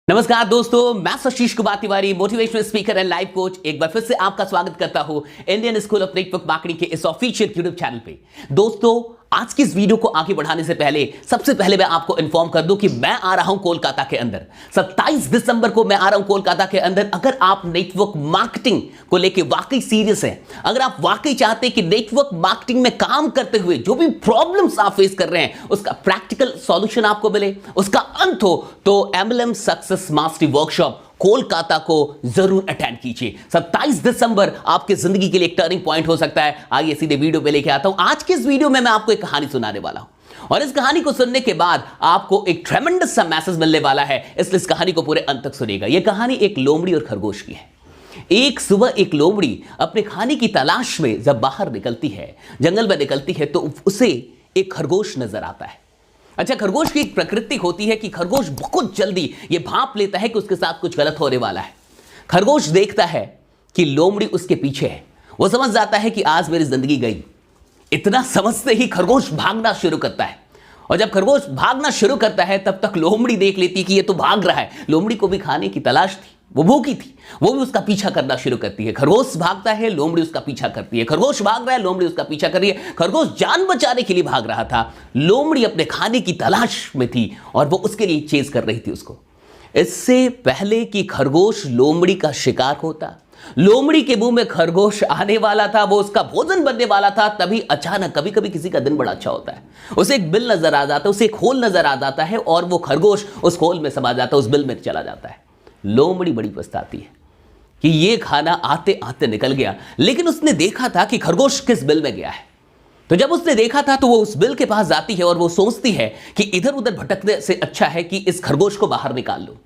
नमस्कार दोस्तों, मैं Ashish Kumar Tiwari, motivational speaker and life coach. एक बार फिर से आपका स्वागत करता हूं Indian school of network marketing के इस ऑफिशियल यूट्यूब चैनल पे। दोस्तों, आज की इस वीडियो को आगे बढ़ाने से पहले सबसे पहले मैं आपको इन्फॉर्म कर दूं कि मैं आ रहा हूं कोलकाता के अंदर 27 दिसंबर को। मैं आ रहा हूं कोलकाता के अंदर। अगर आप नेटवर्क मार्केटिंग को लेके वाकई सीरियस हैं, अगर आप वाकई चाहते हैं कि नेटवर्क मार्केटिंग में काम करते हुए जो भी प्रॉब्लम्स आप फेस कर रहे हैं उसका प्रैक्टिकल सॉल्यूशन आपको मिले, उसका अंत हो, तो MLM success mastery workshop Kolkata को जरूर अटेंड कीजिए। 27 दिसंबर आपकी जिंदगी के लिए एक टर्निंग पॉइंट हो सकता है। आइए सीधे वीडियो पे लेके आता हूं। आज के इस वीडियो में मैं आपको एक कहानी सुनाने वाला हूं और इस कहानी को सुनने के बाद आपको एक ट्रेमेंडस सा मैसेज मिलने वाला है, इसलिए इस कहानी को पूरे अंत तक सुनिएगा। यह कहानी एक लोमड़ी और खरगोश की है। एक सुबह एक लोमड़ी अपने खाने की तलाश में जब बाहर निकलती है, जंगल में निकलती है, तो उसे एक खरगोश नजर आता है। अच्छा, खरगोश की एक प्रकृति होती है कि खरगोश बहुत जल्दी ये भांप लेता है कि उसके साथ कुछ गलत होने वाला है। खरगोश देखता है कि लोमड़ी उसके पीछे है, वो समझ जाता है कि आज मेरी जिंदगी गई। इतना समझते ही खरगोश भागना शुरू करता है और जब खरगोश भागना शुरू करता है तब तक लोमड़ी देख लेती है कि ये तो भाग रहा है। लोमड़ी को भी खाने की तलाश थी, वो भूखी थी, वो भी उसका पीछा करना शुरू करती है। खरगोश भागता है, लोमड़ी उसका पीछा करती है। खरगोश भाग रहा है, लोमड़ी उसका पीछा कर रही है। खरगोश जान बचाने के लिए भाग रहा था, लोमड़ी अपने खाने की तलाश में थी और वो उसके लिए चेज कर रही थी उसको। इससे पहले कि खरगोश लोमड़ी का शिकार होता, लोमड़ी के मुंह में खरगोश आने वाला था, वो उसका भोजन बनने वाला था, तभी अचानक, कभी कभी किसी का दिन बड़ा अच्छा होता है, उसे एक बिल नजर आ जाता है, उसे एक होल नजर आ जाता है और वो खरगोश उस होल में समा जाता है, उस बिल में चला जाता है। लोमड़ी बड़ी पछताती है कि ये खाना आते आते निकल गया, लेकिन उसने देखा था कि खरगोश किस बिल में गया है। तो जब उसने देखा था तो वो उस बिल के पास जाती है और वो सोचती है कि इधर उधर भटकने से अच्छा है कि इस खरगोश को बाहर निकाल लो।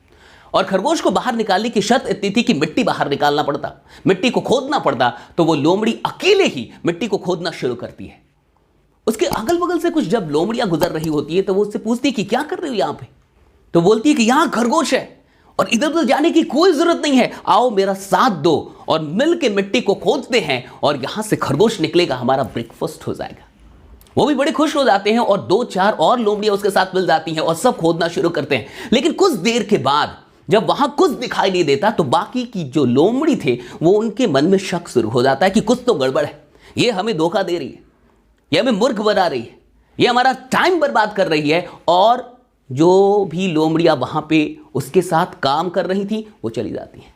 और खरगोश को बाहर निकालने की शर्त इतनी थी कि मिट्टी बाहर निकालना पड़ता, मिट्टी को खोदना पड़ता। तो वो लोमड़ी अकेले ही मिट्टी को खोदना शुरू करती है। उसके अगल बगल से कुछ जब लोमड़ियां गुजर रही होती है तो वो उससे पूछती है कि क्या कर रही हो यहां पे। तो बोलती है कि यहां खरगोश है और इधर उधर जाने की कोई जरूरत नहीं है, आओ मेरा साथ दो और मिल के मिट्टी को खोदते हैं और यहां से खरगोश निकलेगा, हमारा ब्रेकफास्ट हो जाएगा। वो भी बड़े खुश हो जाते हैं और 2-4 और लोमड़ियां उसके साथ मिल जाती हैं और सब खोदना शुरू करते हैं। लेकिन कुछ देर के बाद जब वहां कुछ दिखाई नहीं देता तो बाकी की जो लोमड़ी थे वो उनके मन में शक शुरू हो जाता है कि कुछ तो गड़बड़ है, ये हमें धोखा दे रही है, ये हमें मूर्ख बना रही है, ये हमारा टाइम बर्बाद कर रही है। और जो भी लोमड़ियां वहां पे उसके साथ काम कर रही थी वो चली जाती हैं,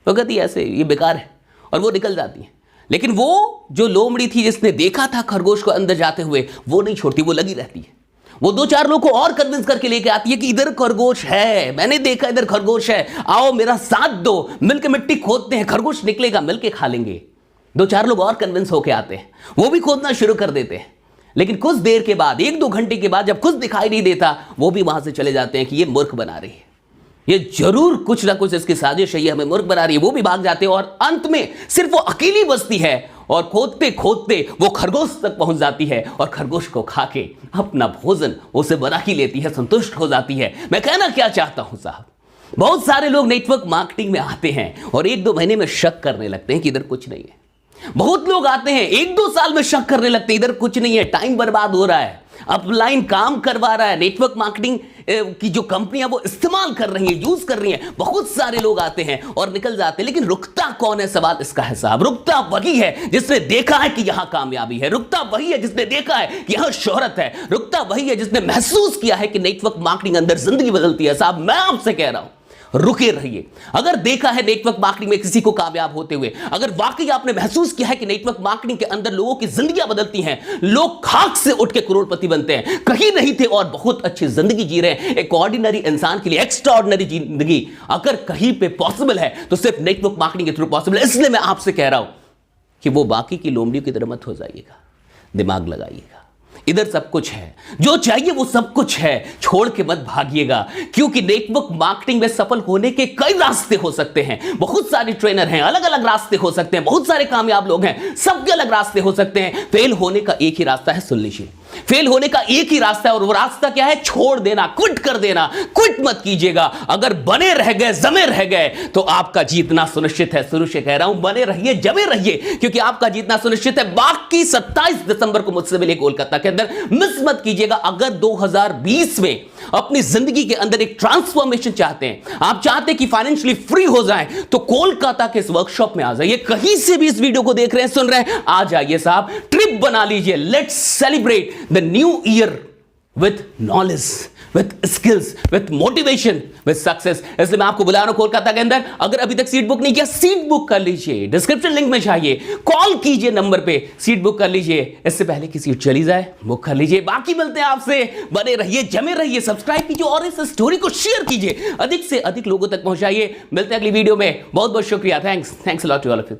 वो कहती है ऐसे ये बेकार है और वो निकल जाती हैं। लेकिन वो जो लोमड़ी थी जिसने देखा था खरगोश को अंदर जाते हुए, वो नहीं छोड़ती, वो लगी रहती है। वो 2-4 लोगों को और कन्विंस करके लेके आती है कि इधर खरगोश है, मैंने देखा इधर खरगोश है, आओ मेरा साथ दो, मिलकर मिट्टी खोदते हैं, खरगोश निकलेगा, मिलके खा लेंगे। 2-4 लोग और कन्विंस होके आते हैं, वो भी खोदना शुरू कर देते हैं। लेकिन कुछ देर के बाद, 1-2 घंटे के बाद, जब कुछ दिखाई नहीं देता, वो भी वहां से चले जाते हैं कि ये मूर्ख बना रही है, ये जरूर कुछ ना कुछ इसकी साजिश है, ये हमें मूर्ख बना रही है। वो भी भाग जाते हैं और अंत में सिर्फ वो अकेली बचती है और खोदते खोदते वो खरगोश तक पहुंच जाती है और खरगोश को खा के अपना भोजन उसे बना ही लेती है, संतुष्ट हो जाती है। मैं कहना क्या चाहता हूं साहब, बहुत सारे लोग नेटवर्क मार्केटिंग में आते हैं और 1-2 महीने में शक करने लगते हैं कि इधर कुछ नहीं है। बहुत लोग आते हैं 1-2 साल में शक करने लगते हैं इधर कुछ नहीं है, टाइम बर्बाद हो रहा है, अपलाइन काम करवा रहा है, नेटवर्क मार्केटिंग की जो कंपनियां वो इस्तेमाल कर रही हैं, यूज कर रही हैं। बहुत सारे लोग आते हैं और निकल जाते हैं, लेकिन रुकता कौन है, सवाल इसका है साहब। रुकता वही है जिसने देखा है कि यहां कामयाबी है, रुकता वही है जिसने देखा है कि यहां शोहरत है, रुकता वही है जिसने महसूस किया है कि नेटवर्क मार्केटिंग अंदर जिंदगी बदलती है। साहब मैं आपसे कह रहा हूं, रुके रहिए। अगर देखा है नेटवर्क मार्केटिंग में किसी को कामयाब होते हुए, अगर वाकई आपने महसूस किया है कि नेटवर्क मार्केटिंग के अंदर लोगों की जिंदगियां बदलती हैं, लोग खाक से उठ के करोड़पति बनते हैं, कहीं नहीं थे और बहुत अच्छी जिंदगी जी रहे हैं, एक ऑर्डिनरी इंसान के लिए एक्स्ट्राऑर्डिनरी जिंदगी अगर कहीं पे पॉसिबल है तो सिर्फ नेटवर्क मार्केटिंग के थ्रू पॉसिबल है। इसलिए मैं आपसे कह रहा हूं कि वो बाकी की लोमड़ियों की तरह मत हो जाइएगा, दिमाग लगाइएगा। इधर सब कुछ है, जो चाहिए वो सब कुछ है, छोड़ के मत भागिएगा। क्योंकि नेटवर्क मार्केटिंग में सफल होने के कई रास्ते हो सकते हैं, बहुत सारे ट्रेनर हैं, अलग अलग रास्ते हो सकते हैं, बहुत सारे कामयाब लोग हैं, सबके अलग रास्ते हो सकते हैं। फेल होने का एक ही रास्ता है, सुन लीजिए, फेल होने का एक ही रास्ता है और वो रास्ता क्या है, छोड़ देना, क्विट कर देना। क्विट मत कीजिएगा। अगर बने रह गए, जमे रह गए तो आपका जीतना सुनिश्चित है। शुरू से कह रहा हूं, बने रहिए, जमे रहिए, क्योंकि आपका जीतना सुनिश्चित है। बाकी 27 दिसंबर को मुझसे मिले कोलकाता के अंदर, मिस मत कीजिएगा। अगर 2020 में अपनी जिंदगी के अंदर एक ट्रांसफॉर्मेशन चाहते हैं, आप चाहते हैं कि फाइनेंशियली फ्री हो जाएं, तो कोलकाता के इस वर्कशॉप में आ जाइए। कहीं से भी इस वीडियो को देख रहे हैं, सुन रहे हैं, आ जाइए साहब, ट्रिप बना लीजिए। Let's celebrate the new year with knowledge, with skills, with motivation, with success। इसलिए मैं आपको बुला रहा हूं कोलकाता के अंदर। अगर अभी तक सीट बुक नहीं किया, सीट बुक कर लीजिए, डिस्क्रिप्शन लिंक में जाइए, कॉल कीजिए नंबर पे, सीट बुक कर लीजिए। इससे पहले कि सीट चली जाए, बुक कर लीजिए। बाकी मिलते हैं आपसे, बने रहिए, जमे रहिए, सब्सक्राइब कीजिए और इस स्टोरी को शेयर कीजिए, अधिक से अधिक लोगों तक पहुंचाइए। मिलते हैं अगली वीडियो में। बहुत बहुत शुक्रिया, thanks a lot to all of you.